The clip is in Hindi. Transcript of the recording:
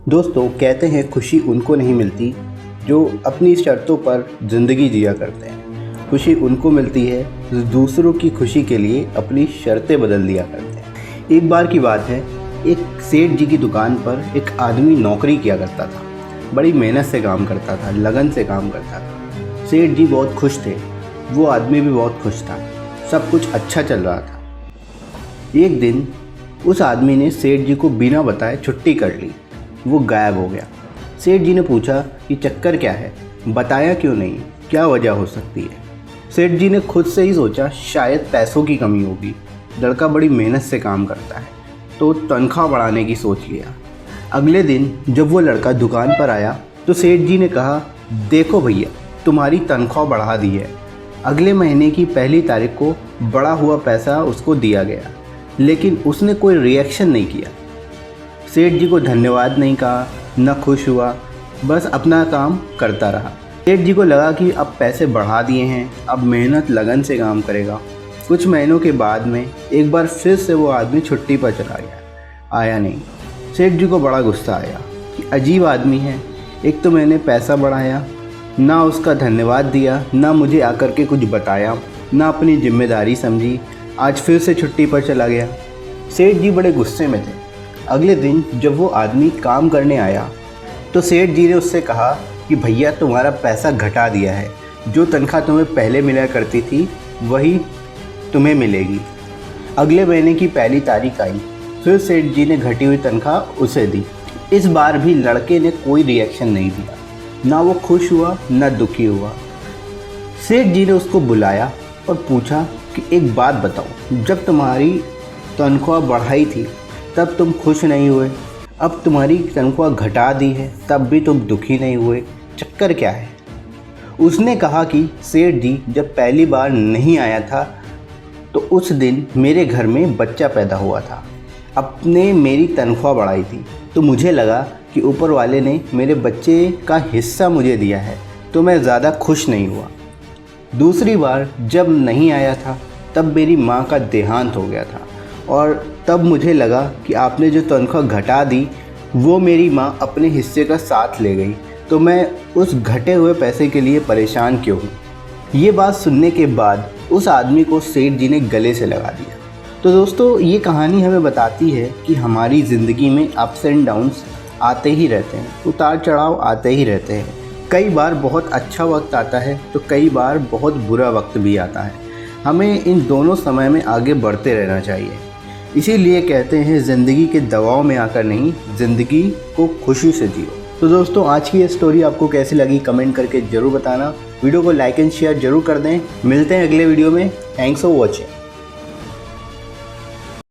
दोस्तों कहते हैं खुशी उनको नहीं मिलती जो अपनी शर्तों पर ज़िंदगी जिया करते हैं। खुशी उनको मिलती है जो दूसरों की खुशी के लिए अपनी शर्तें बदल दिया करते हैं। एक बार की बात है, एक सेठ जी की दुकान पर एक आदमी नौकरी किया करता था। बड़ी मेहनत से काम करता था, लगन से काम करता था। सेठ जी बहुत खुश थे, वो आदमी भी बहुत खुश था, सब कुछ अच्छा चल रहा था। एक दिन उस आदमी ने सेठ जी को बिना बताए छुट्टी कर ली। वो गायब हो गया। सेठ जी ने पूछा कि चक्कर क्या है, बताया क्यों नहीं, क्या वजह हो सकती है। सेठ जी ने खुद से ही सोचा शायद पैसों की कमी होगी। लड़का बड़ी मेहनत से काम करता है तो तनख्वाह बढ़ाने की सोच लिया। अगले दिन जब वो लड़का दुकान पर आया तो सेठ जी ने कहा, देखो भैया, तुम्हारी तनख्वाह बढ़ा दी है। अगले महीने की 1 तारीख को बढ़ा हुआ पैसा उसको दिया गया, लेकिन उसने कोई रिएक्शन नहीं किया। सेठ जी को धन्यवाद नहीं कहा, न खुश हुआ, बस अपना काम करता रहा। सेठ जी को लगा कि अब पैसे बढ़ा दिए हैं, अब मेहनत लगन से काम करेगा। कुछ महीनों के बाद में एक बार फिर से वो आदमी छुट्टी पर चला गया, आया नहीं। सेठ जी को बड़ा गुस्सा आया कि अजीब आदमी है, एक तो मैंने पैसा बढ़ाया, ना उसका धन्यवाद दिया, ना मुझे आकर के कुछ बताया, ना अपनी जिम्मेदारी समझी, आज फिर से छुट्टी पर चला गया। सेठ जी बड़े गुस्से में थे। अगले दिन जब वो आदमी काम करने आया तो सेठ जी ने उससे कहा कि भैया, तुम्हारा पैसा घटा दिया है, जो तनख्वाह तुम्हें पहले मिला करती थी वही तुम्हें मिलेगी। अगले महीने की 1 तारीख आई, फिर सेठ जी ने घटी हुई तनख्वाह उसे दी। इस बार भी लड़के ने कोई रिएक्शन नहीं दिया, ना वो खुश हुआ ना दुखी हुआ। सेठ जी ने उसको बुलाया और पूछा कि एक बात बताओ, जब तुम्हारी तनख्वाह बढ़ाई थी तब तुम खुश नहीं हुए, अब तुम्हारी तनख्वाह घटा दी है तब भी तुम दुखी नहीं हुए, चक्कर क्या है। उसने कहा कि सेठ जी, जब पहली बार नहीं आया था तो उस दिन मेरे घर में बच्चा पैदा हुआ था, अपने मेरी तनख्वाह बढ़ाई थी तो मुझे लगा कि ऊपर वाले ने मेरे बच्चे का हिस्सा मुझे दिया है, तो मैं ज़्यादा खुश नहीं हुआ। दूसरी बार जब नहीं आया था तब मेरी माँ का देहांत हो गया था और तब मुझे लगा कि आपने जो तनख्वाह घटा दी वो मेरी माँ अपने हिस्से का साथ ले गई, तो मैं उस घटे हुए पैसे के लिए परेशान क्यों हूँ। ये बात सुनने के बाद उस आदमी को सेठ जी ने गले से लगा दिया। तो दोस्तों, ये कहानी हमें बताती है कि हमारी ज़िंदगी में अप्स एंड डाउन्स आते ही रहते हैं, उतार चढ़ाव आते ही रहते हैं। कई बार बहुत अच्छा वक्त आता है तो कई बार बहुत बुरा वक्त भी आता है। हमें इन दोनों समय में आगे बढ़ते रहना चाहिए। इसीलिए कहते हैं ज़िंदगी के दबाव में आकर नहीं, ज़िंदगी को खुशी से जियो। तो दोस्तों, आज की ये स्टोरी आपको कैसी लगी कमेंट करके ज़रूर बताना। वीडियो को लाइक एंड शेयर ज़रूर कर दें। मिलते हैं अगले वीडियो में। Thanks for watching.